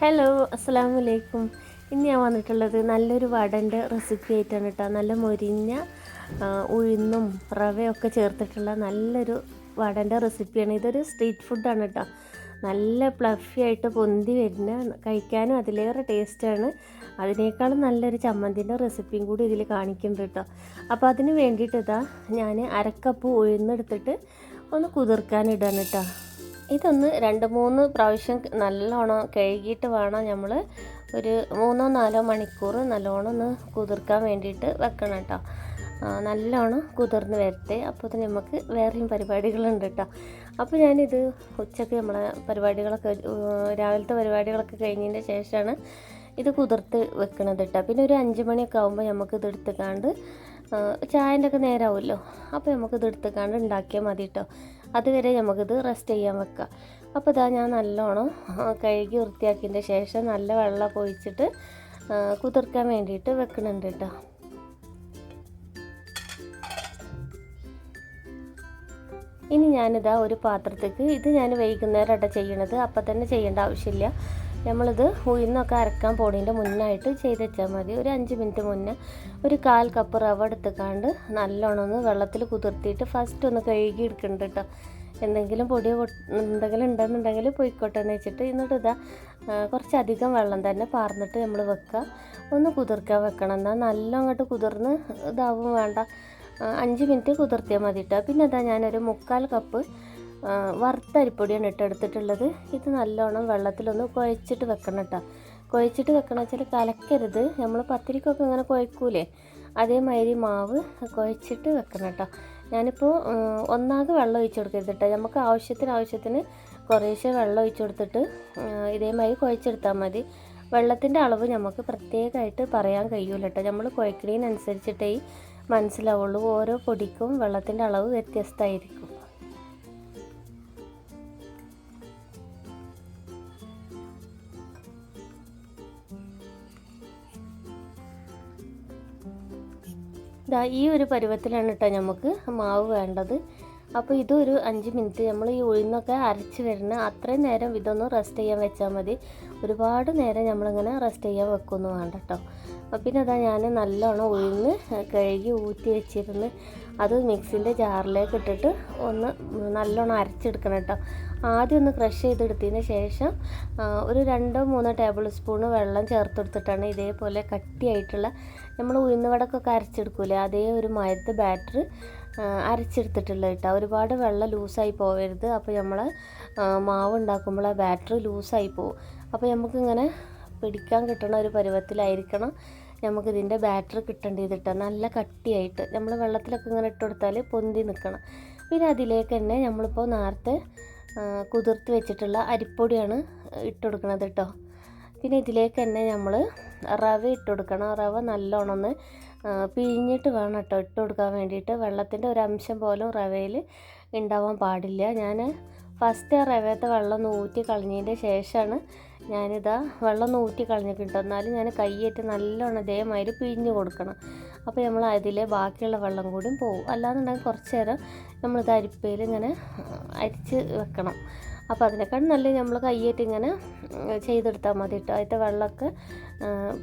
Hello, അസ്സലാമു അലൈക്കും. ഇന്ന് ഞാൻ വന്നിട്ടുള്ളത് നല്ലൊരു വടൻ്റെ റെസിപ്പി ആയിട്ടാണ് കേട്ടോ. നല്ല മൊരിഞ്ഞ ഉഴുന്നും റവയൊക്കെ ചേർത്തിട്ടുള്ള നല്ലൊരു വടൻ്റെ റെസിപ്പിയാണ്. ഇതൊരു സ്ട്രീറ്റ് ഫുഡാണ് കേട്ടോ. നല്ല ഫ്ലഫി ആയിട്ട് പൊന്തി വരുന്ന, കഴിക്കാനും അതിലേറെ ടേസ്റ്റാണ്. അതിനേക്കാളും നല്ലൊരു ചമ്മന്തിൻ്റെ റെസിപ്പിയും കൂടി ഇതിൽ കാണിക്കുന്നുണ്ട് കേട്ടോ. അപ്പോൾ അതിന് വേണ്ടിയിട്ട് ഞാൻ അരക്കപ്പ് ഉഴുന്നെടുത്തിട്ട് ഒന്ന് കുതിർക്കാനിടാണ് കേട്ടോ. ഇതൊന്ന് 2-3 പ്രാവശ്യം നല്ലോണം കഴുകിയിട്ട് വേണം നമ്മൾ ഒരു 3-4 മണിക്കൂർ നല്ലോണം ഒന്ന് കുതിർക്കാൻ വേണ്ടിയിട്ട് വെക്കണം കേട്ടോ. നല്ലോണം കുതിർന്ന് വരട്ടെ. അപ്പോൾ അത് നമുക്ക് വേറെയും പരിപാടികളുണ്ട് കേട്ടോ. അപ്പോൾ ഞാനിത് ഉച്ചയ്ക്ക് നമ്മളെ പരിപാടികളൊക്കെ രാവിലത്തെ പരിപാടികളൊക്കെ കഴിഞ്ഞതിൻ്റെ ശേഷമാണ് ഇത് കുതിർത്ത് വെക്കണത് കേട്ടോ. പിന്നെ ഒരു 5 മണിയൊക്കെ ആകുമ്പോൾ നമുക്കിത് എടുത്തുകാണ്ട് ചായൻ്റെ ഒക്കെ നേരമാവുമല്ലോ, അപ്പോൾ നമുക്കിത് എടുത്തുകാണ്ട് ഉണ്ടാക്കിയാൽ മതി കേട്ടോ. അതുവരെ നമുക്കിത് റെസ്റ്റ് ചെയ്യാൻ വെക്കാം. അപ്പോൾ ഞാൻ നല്ലോണം കഴുകി വൃത്തിയാക്കിയതിൻ്റെ ശേഷം നല്ല വെള്ളം ഒഴിച്ചിട്ട് കുതിർക്കാൻ വേണ്ടിയിട്ട് വെക്കുന്നുണ്ട് കേട്ടോ. ഇനി ഒരു പാത്രത്തേക്ക് ഇത് ഞാൻ വൈകുന്നേരം ചെയ്യണത്, അപ്പം തന്നെ ചെയ്യേണ്ട ആവശ്യമില്ല. നമ്മളിത് ഉഴുന്നൊക്കെ അരക്കാൻ പോണതിൻ്റെ മുന്നായിട്ട് ചെയ്ത് വെച്ചാൽ മതി. ഒരു 5 മിനിറ്റ് മുന്നേ ഒരു 1/4 കപ്പ് റവ എടുത്തുകാണ്ട് നല്ലോണം ഒന്ന് വെള്ളത്തിൽ കുതിർത്തിയിട്ട് ഫസ്റ്റ് ഒന്ന് കഴുകി എടുക്കുന്നുണ്ട് കേട്ടോ. എന്തെങ്കിലും പൊടിയോ എന്തെങ്കിലും ഉണ്ടെന്നുണ്ടെങ്കിൽ പൊയ്ക്കോട്ടെ എന്ന് വെച്ചിട്ട് എന്നിട്ട് കുറച്ചധികം വെള്ളം തന്നെ പാർന്നിട്ട് നമ്മൾ വെക്കുക. ഒന്ന് കുതിർക്കാൻ വെക്കണം. എന്നാൽ നല്ല അങ്ങോട്ട് കുതിർന്ന് ഇതാവും വേണ്ട. 5 മിനിറ്റ് കുതിർത്തിയാൽ മതി കേട്ടോ. പിന്നെ ഞാനൊരു 1/4 കപ്പ് വറുത്ത അരിപ്പൊടിയാണ് എടുത്തിട്ടുള്ളത്. ഇത് നല്ലോണം വെള്ളത്തിലൊന്ന് കുഴച്ചിട്ട് വെക്കണം കേട്ടോ. കുഴച്ചിട്ട് വെക്കണം വെച്ചാൽ കലക്കരുത്. നമ്മൾ പത്തിരിക്കൊക്കെ ഇങ്ങനെ കുഴക്കൂലേ, അതേമാതിരി മാവ് കുഴച്ചിട്ട് വെക്കണം കേട്ടോ. ഞാനിപ്പോൾ ഒന്നാകെ വെള്ളം ഒഴിച്ച് കൊടുക്കരുത് കേട്ടോ. നമുക്ക് ആവശ്യത്തിന് കുറേശ്ശെ വെള്ളം ഒഴിച്ച് കൊടുത്തിട്ട് ഇതേമാതിരി കുഴച്ചെടുത്താൽ മതി. വെള്ളത്തിൻ്റെ അളവ് നമുക്ക് പ്രത്യേകമായിട്ട് പറയാൻ കഴിയൂല കേട്ടോ. നമ്മൾ കുഴക്കണതിനനുസരിച്ചിട്ടേ മനസ്സിലാവുള്ളൂ. ഓരോ പൊടിക്കും വെള്ളത്തിൻ്റെ അളവ് വ്യത്യസ്തമായിരിക്കും. ഈ ഒരു പരുവത്തിലാണ് കേട്ടോ നമുക്ക് മാവ് വേണ്ടത്. അപ്പോൾ ഇതൊരു 5 മിനിറ്റ് നമ്മൾ ഈ ഉഴുന്നൊക്കെ അരച്ച് വരുന്ന അത്രയും നേരം ഇതൊന്ന് റെസ്റ്റ് ചെയ്യാൻ വെച്ചാൽ മതി. ഒരുപാട് നേരം നമ്മളിങ്ങനെ റെസ്റ്റ് ചെയ്യാൻ വെക്കൊന്നും വേണ്ട കേട്ടോ. പിന്നെ ഞാൻ നല്ലോണം ഉഴുന്ന് കഴുകി ഊറ്റി വെച്ചിരുന്ന് അത് മിക്സിൻ്റെ ജാറിലേക്ക് ഇട്ടിട്ട് ഒന്ന് നല്ലോണം അരച്ചെടുക്കണം കേട്ടോ. ആദ്യം ഒന്ന് ക്രഷ് ചെയ്തെടുത്തതിന് ശേഷം ഒരു 2-3 ടേബിൾ സ്പൂണ് വെള്ളം ചേർത്തെടുത്തിട്ടാണ് ഇതേപോലെ കട്ടിയായിട്ടുള്ള നമ്മൾ ഉഴുന്ന് വടക്കൊക്കെ അരച്ചെടുക്കൂലേ, അതേ ഒരു മയത്ത് ബാറ്റർ അരച്ചെടുത്തിട്ടുള്ളത് കേട്ടോ. ഒരുപാട് വെള്ളം ലൂസായി പോകരുത്. അപ്പോൾ നമ്മൾ മാവ് ഉണ്ടാക്കുമ്പോൾ ആ ബാറ്റർ ലൂസായി പോകും. അപ്പോൾ നമുക്കിങ്ങനെ പിടിക്കാൻ കിട്ടുന്ന ഒരു പരുവത്തിലായിരിക്കണം നമുക്കിതിൻ്റെ ബാറ്റർ കിട്ടേണ്ടത് കേട്ടോ. നല്ല കട്ടിയായിട്ട് നമ്മൾ വെള്ളത്തിലൊക്കെ ഇങ്ങനെ ഇട്ട് കൊടുത്താൽ പൊന്തി നിൽക്കണം. പിന്നെ അതിലേക്ക് തന്നെ നമ്മളിപ്പോൾ നേരത്തെ കുതിർത്ത് വെച്ചിട്ടുള്ള അരിപ്പൊടിയാണ് ഇട്ട് കൊടുക്കുന്നത് കേട്ടോ. പിന്നെ ഇതിലേക്ക് തന്നെ നമ്മൾ റവ ഇട്ട് കൊടുക്കണം. റവ നല്ലോണം ഒന്ന് പിഴിഞ്ഞിട്ട് വേണം കേട്ടോ ഇട്ട് കൊടുക്കാൻ വേണ്ടിയിട്ട്. വെള്ളത്തിൻ്റെ ഒരു അംശം പോലും റവയിൽ ഉണ്ടാവാൻ പാടില്ല. ഞാൻ ഫസ്റ്റ് റവയത്തെ വെള്ളം ഊറ്റി കളഞ്ഞതിൻ്റെ ശേഷമാണ് വെള്ളം ഊറ്റി കളഞ്ഞിട്ട്. എന്നാലും ഞാൻ കൈയേറ്റ് നല്ലോണം ഇതേമാതിരി പിഴിഞ്ഞ് കൊടുക്കണം. അപ്പോൾ നമ്മൾ അതിലെ ബാക്കിയുള്ള വെള്ളം കൂടിയും പോകും. അല്ലാന്നുണ്ടെങ്കിൽ കുറച്ച് നേരം നമ്മളിത് അരിപ്പയിൽ ഇങ്ങനെ അരിച്ച് വെക്കണം. അപ്പോൾ അതിനേക്കാൾ നല്ല നമ്മൾ കൈയേറ്റ് ഇങ്ങനെ ചെയ്തെടുത്താൽ മതി കേട്ടോ. അതിൻ്റെ വെള്ളമൊക്കെ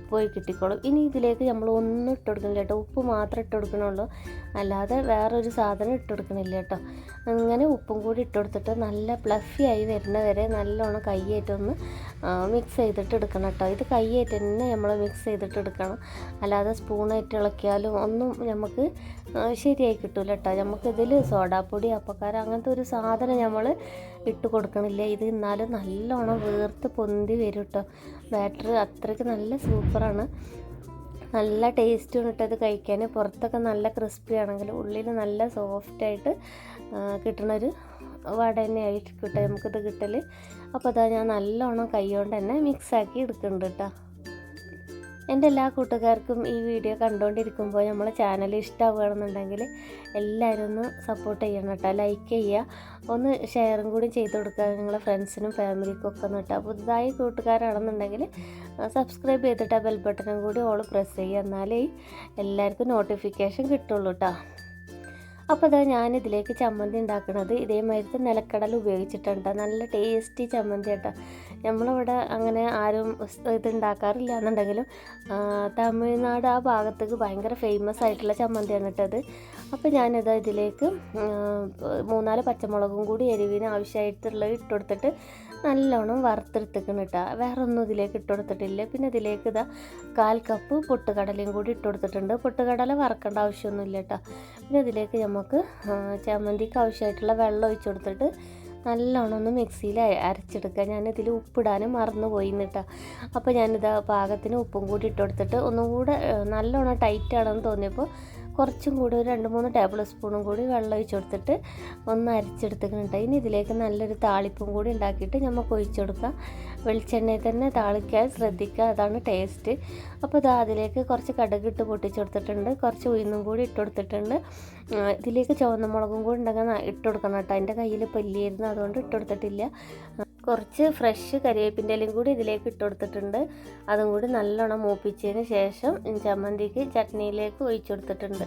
പോയി കിട്ടിക്കോളും. ഇനി ഇതിലേക്ക് നമ്മൾ ഒന്നും ഇട്ട് കൊടുക്കുന്നില്ല കേട്ടോ. ഉപ്പ് മാത്രമേ ഇട്ട് കൊടുക്കണുള്ളൂ, അല്ലാതെ വേറൊരു സാധനം ഇട്ട് കൊടുക്കണില്ല കേട്ടോ. അങ്ങനെ ഉപ്പും കൂടി ഇട്ട് കൊടുത്തിട്ട് നല്ല ഫ്ലഫി ആയി വരുന്ന വരെ നല്ലോണം കൈയേറ്റൊന്ന് മിക്സ് ചെയ്തിട്ട് എടുക്കണം കേട്ടോ. ഇത് കൈയേറ്റ് തന്നെ നമ്മൾ മിക്സ് ചെയ്തിട്ട് എടുക്കണം. അല്ലാതെ സ്പൂണായിട്ട് ഇളക്കിയാലും ഒന്നും നമുക്ക് ശരിയായി കിട്ടില്ല കേട്ടോ. നമുക്കിതിൽ സോഡാപ്പൊടി അപ്പക്കാരം അങ്ങനത്തെ ഒരു സാധനം നമ്മൾ ഇട്ട് കൊടുക്കണില്ല. ഇത് എന്നാലും നല്ലോണം വീർത്ത് പൊന്തി വരും കേട്ടോ. ബാറ്റർ അത്രയ്ക്ക് നല്ല സൂപ്പറാണ്. നല്ല ടേസ്റ്റും ഇട്ടത് കഴിക്കാൻ. പുറത്തൊക്കെ നല്ല ക്രിസ്പി ആണെങ്കിൽ ഉള്ളിൽ നല്ല സോഫ്റ്റായിട്ട് കിട്ടണൊരു വട തന്നെ ആയിട്ട് കിട്ടുക നമുക്കിത് കിട്ടൽ. അപ്പോൾ ഞാൻ നല്ലോണം കൈ കൊണ്ട് തന്നെ മിക്സാക്കി എടുക്കുന്നുണ്ട് കേട്ടോ. എൻ്റെ എല്ലാ കൂട്ടുകാർക്കും ഈ വീഡിയോ കണ്ടുകൊണ്ടിരിക്കുമ്പോൾ നമ്മളെ ചാനൽ ഇഷ്ടമാവുകയാണെന്നുണ്ടെങ്കിൽ എല്ലാവരും ഒന്ന് സപ്പോർട്ട് ചെയ്യണം കേട്ടോ. ലൈക്ക് ചെയ്യുക, ഒന്ന് ഷെയറും കൂടി ചെയ്ത് കൊടുക്കുക നിങ്ങളെ ഫ്രണ്ട്സിനും ഫാമിലിക്കും ഒക്കെ ഒന്ന് കേട്ടോ. പുതുതായി കൂട്ടുകാരാണെന്നുണ്ടെങ്കിൽ സബ്സ്ക്രൈബ് ചെയ്തിട്ട് ആ ബെൽ ബട്ടണും കൂടി ഓൾ പ്രസ് ചെയ്യുക. എന്നാലേ എല്ലാവർക്കും നോട്ടിഫിക്കേഷൻ കിട്ടുള്ളൂ കേട്ടോ. അപ്പോൾ ഞാനിതിലേക്ക് ചമ്മന്തി ഉണ്ടാക്കുന്നത് ഇതേമാതിരത്തെ നിലക്കടല ഉപയോഗിച്ചിട്ടുണ്ട്. നല്ല ടേസ്റ്റി ചമ്മന്തി കേട്ടോ. നമ്മളിവിടെ അങ്ങനെ ആരും ഇത് ഉണ്ടാക്കാറില്ല എന്നുണ്ടെങ്കിലും തമിഴ്നാട് ആ ഭാഗത്തേക്ക് ഭയങ്കര ഫേമസ് ആയിട്ടുള്ള ചമ്മന്തിയാണ് ഇട്ടത്. അപ്പോൾ ഞാനിത് ഇതിലേക്ക് 3-4 പച്ചമുളകും കൂടി എരിവിന് ആവശ്യമായിട്ടുള്ളത് ഇട്ട് കൊടുത്തിട്ട് നല്ലോണം വറുത്തെടുത്തേക്കണം കേട്ടോ. വേറെ ഒന്നും ഇതിലേക്ക് ഇട്ട് കൊടുത്തിട്ടില്ല. പിന്നെ ഇതിലേക്ക് ഇതാ 1/4 കപ്പ് പൊട്ടുകടലയും കൂടി ഇട്ട് കൊടുത്തിട്ടുണ്ട്. പൊട്ടുകടല വറക്കേണ്ട ആവശ്യമൊന്നുമില്ല കേട്ടോ. പിന്നെ ഇതിലേക്ക് നമുക്ക് ചമ്മന്തിക്ക് ആവശ്യമായിട്ടുള്ള വെള്ളം ഒഴിച്ച് കൊടുത്തിട്ട് നല്ലോണം ഒന്ന് മിക്സിയിൽ അരച്ചെടുക്കുക. ഞാനിതിൽ ഉപ്പിടാനും മറന്നു പോയി കേട്ടോ. അപ്പോൾ ഞാനിത് പാകത്തിന് ഉപ്പും കൂടി ഇട്ട് കൊടുത്തിട്ട് ഒന്നും കൂടെ നല്ലോണം ടൈറ്റാണെന്ന് തോന്നിയപ്പോൾ കുറച്ചും കൂടി ഒരു 2-3 ടേബിൾ സ്പൂണും കൂടി വെള്ളം ഒഴിച്ച് കൊടുത്തിട്ട് ഒന്ന് അരച്ചെടുത്തിട്ടുണ്ട്. ഇനി ഇതിലേക്ക് നല്ലൊരു താളിപ്പും കൂടി ഉണ്ടാക്കിയിട്ട് നമുക്ക് ഒഴിച്ചു കൊടുക്കാം. വെളിച്ചെണ്ണയിൽ തന്നെ താളിക്കാൻ ശ്രദ്ധിക്കുക, അതാണ് ടേസ്റ്റ്. അപ്പോൾ ഇതാ അതിലേക്ക് കുറച്ച് കടുകിട്ട് പൊട്ടിച്ച് കൊടുത്തിട്ടുണ്ട്, കുറച്ച് ഉഴുന്നും കൂടി ഇട്ട് കൊടുത്തിട്ടുണ്ട്. ഇതിലേക്ക് ചുവന്ന മുളകും കൂടി ഉണ്ടെങ്കിൽ ഇട്ട് കൊടുക്കണം കേട്ടോ. എൻ്റെ കയ്യിൽ പൊല്ലിയായിരുന്നു, അതുകൊണ്ട് ഇട്ട് കൊടുത്തിട്ടില്ല. കുറച്ച് ഫ്രഷ് കരിവേപ്പിൻ്റെ ഇലയും കൂടി ഇതിലേക്ക് ഇട്ട് കൊടുത്തിട്ടുണ്ട്. അതും കൂടി നല്ലോണം മൂപ്പിച്ചതിന് ശേഷം ചമ്മന്തിക്ക് ചട്നിയിലേക്ക് ഒഴിച്ചു കൊടുത്തിട്ടുണ്ട്.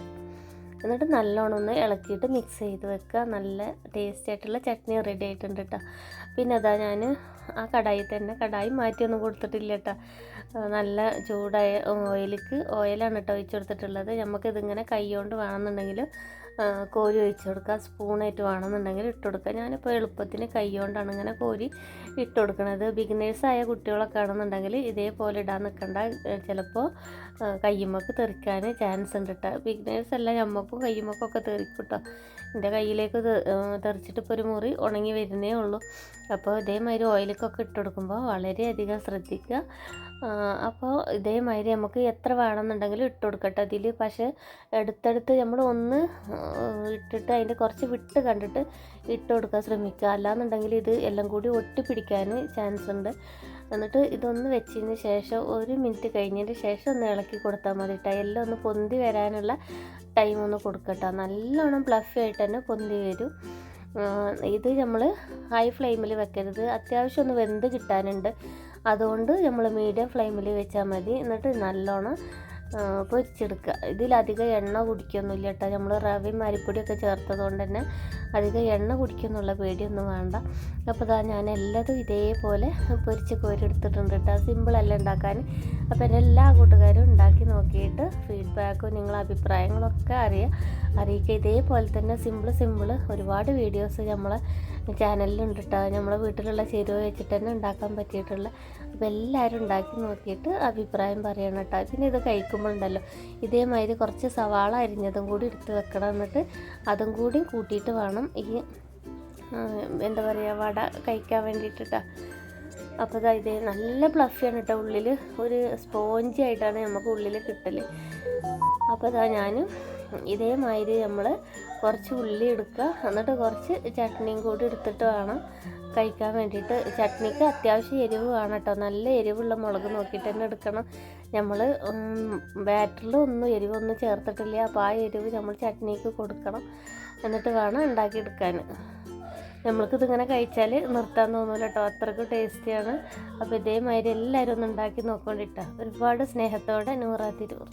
എന്നിട്ട് നല്ലോണം ഒന്ന് ഇളക്കിയിട്ട് മിക്സ് ചെയ്ത് വെക്കുക. നല്ല ടേസ്റ്റ് ആയിട്ടുള്ള ചട്നി റെഡി ആയിട്ടുണ്ട് കേട്ടോ. പിന്നെ അതാ ഞാൻ ആ കടായി തന്നെ, കടായി മാറ്റിയൊന്നും കൊടുത്തിട്ടില്ല കേട്ടോ. നല്ല ചൂടായ ഓയിലാണ് കേട്ടോ ഒഴിച്ച് കൊടുത്തിട്ടുള്ളത്. നമുക്കിതിങ്ങനെ കൈ കൊണ്ട് വേണമെന്നുണ്ടെങ്കിൽ കോരി ഒഴിച്ച് കൊടുക്കുക, സ്പൂണായിട്ട് വേണമെന്നുണ്ടെങ്കിൽ ഇട്ട് കൊടുക്കുക. ഞാനിപ്പോൾ എളുപ്പത്തിന് കൈ കൊണ്ടാണ് ഇങ്ങനെ കോരി ഇട്ട് കൊടുക്കുന്നത്. ബിഗിനേഴ്സായ കുട്ടികളൊക്കെ ആണെന്നുണ്ടെങ്കിൽ ഇതേപോലെ ഇടാൻ നിൽക്കണ്ട, ചിലപ്പോൾ കയ്യുമ്മക്ക് തെറിക്കാൻ ചാൻസ് ഉണ്ട് കേട്ടോ. ബിഗിനേഴ്സ് അല്ല, ഞമ്മക്കും കയ്യുമ്മക്കൊക്കെ തെറിക്കും കേട്ടോ. എൻ്റെ കയ്യിലേക്ക് തെറിച്ചിട്ട് ഇപ്പോൾ ഒരു മുറി ഉണങ്ങി വരുന്നേ ഉള്ളൂ. അപ്പോൾ ഇതേമാതിരി ഓയിലേക്കൊക്കെ ഇട്ട് കൊടുക്കുമ്പോൾ വളരെയധികം ശ്രദ്ധിക്കുക. അപ്പോൾ ഇതേമാതിരി നമുക്ക് എത്ര വേണമെന്നുണ്ടെങ്കിലും ഇട്ട് കൊടുക്കട്ടെ അതിൽ. പക്ഷേ എടുത്തെടുത്ത് നമ്മൾ ഒന്ന് ഇട്ടിട്ട് അതിൻ്റെ കുറച്ച് വിട്ട് കണ്ടിട്ട് ഇട്ട് കൊടുക്കാൻ ശ്രമിക്കുക. അല്ലാന്നുണ്ടെങ്കിൽ ഇത് എല്ലാം കൂടി ഒട്ടിപ്പിടിക്കാൻ ചാൻസ് ഉണ്ട്. എന്നിട്ട് ഇതൊന്ന് വെച്ചതിന് ശേഷം 1 മിനിറ്റ് കഴിഞ്ഞതിന് ശേഷം ഒന്ന് ഇളക്കി കൊടുത്താൽ മതി കേട്ടോ. എല്ലാം ഒന്ന് പൊന്തി വരാനുള്ള ടൈം ഒന്ന് കൊടുക്കട്ടോ. നല്ലോണം ഫ്ലഫി ആയിട്ട് തന്നെ പൊന്തി വരും. ഇത് നമ്മൾ ഹൈ ഫ്ലെയിമിൽ വെക്കരുത്, അത്യാവശ്യം ഒന്ന് വെന്ത് കിട്ടാനുണ്ട്. അതുകൊണ്ട് നമ്മൾ മീഡിയം ഫ്ലെയിമിൽ വെച്ചാൽ മതി. എന്നിട്ട് നല്ലോണം പൊരിച്ചെടുക്കുക. ഇതിലധികം എണ്ണ കുടിക്കൊന്നുമില്ല കേട്ടോ. നമ്മൾ റവയും അരിപ്പൊടിയൊക്കെ ചേർത്തത് കൊണ്ട് തന്നെ അധികം എണ്ണ കുടിക്കുന്നുള്ള പേടിയൊന്നും വേണ്ട. അപ്പോൾ ഇതാ ഞാൻ എല്ലാതും ഇതേപോലെ പൊരിച്ച് കോരിയെടുത്തിട്ടുണ്ട് കേട്ടോ. സിമ്പിളല്ല ഉണ്ടാക്കാൻ. അപ്പോൾ എൻ്റെ എല്ലാ കൂട്ടുകാരും ഉണ്ടാക്കി നോക്കിയിട്ട് ഫീഡ്ബാക്കും നിങ്ങളെ അഭിപ്രായങ്ങളൊക്കെ അറിയിക്കുക. ഇതേപോലെ തന്നെ സിമ്പിൾ ഒരുപാട് വീഡിയോസ് നമ്മളെ ചാനലിലുണ്ട് കേട്ടോ. നമ്മളെ വീട്ടിലുള്ള ചേരുവ വെച്ചിട്ട് തന്നെ ഉണ്ടാക്കാൻ പറ്റിയിട്ടുള്ള. അപ്പോൾ എല്ലാവരും ഉണ്ടാക്കി നോക്കിയിട്ട് അഭിപ്രായം പറയണം കേട്ടോ. പിന്നെ ഇത് കഴിക്കുമ്പോഴുണ്ടല്ലോ ഇതേമാതിരി കുറച്ച് സവാള അരിഞ്ഞതും കൂടി എടുത്ത് വെക്കണം. എന്നിട്ട് അതും കൂടി കൂട്ടിയിട്ട് വേണം ഈ എന്താ പറയുക വട കഴിക്കാൻ വേണ്ടിയിട്ടാ. അപ്പോൾ ഇതേ നല്ല ഫ്ലഫിയാണ് കേട്ടോ. ഉള്ളിൽ ഒരു സ്പോഞ്ചി ആയിട്ടാണ് നമുക്ക് ഉള്ളിൽ കിട്ടൽ. അപ്പോൾ ഞാൻ ഇതേമാതിരി നമ്മൾ കുറച്ച് ഉള്ളി എടുക്കുക, എന്നിട്ട് കുറച്ച് ചട്നിയും കൂടി എടുത്തിട്ട് വേണം കഴിക്കാൻ വേണ്ടിയിട്ട്. ചട്നിക്ക് അത്യാവശ്യം എരിവ് വേണം കേട്ടോ. നല്ല എരിവുള്ള മുളക് നോക്കിയിട്ട് തന്നെ എടുക്കണം. നമ്മൾ ബാറ്ററിൽ ഒന്നും എരിവൊന്നും ചേർത്തിട്ടില്ല. അപ്പോൾ ആ എരിവ് നമ്മൾ ചട്നിക്ക് കൊടുക്കണം. എന്നിട്ട് വേണം ഉണ്ടാക്കിയെടുക്കാൻ. നമ്മൾക്കിതിങ്ങനെ കഴിച്ചാൽ നിർത്താൻ തോന്നില്ല കേട്ടോ, അത്രയ്ക്ക് ടേസ്റ്റിയാണ്. അപ്പോൾ ഇതേമാതിരി എല്ലാവരും ഒന്ന് ഉണ്ടാക്കി നോക്കൊണ്ടിട്ടാ. ഒരുപാട് സ്നേഹത്തോടെ നൂറ തിരൂർ.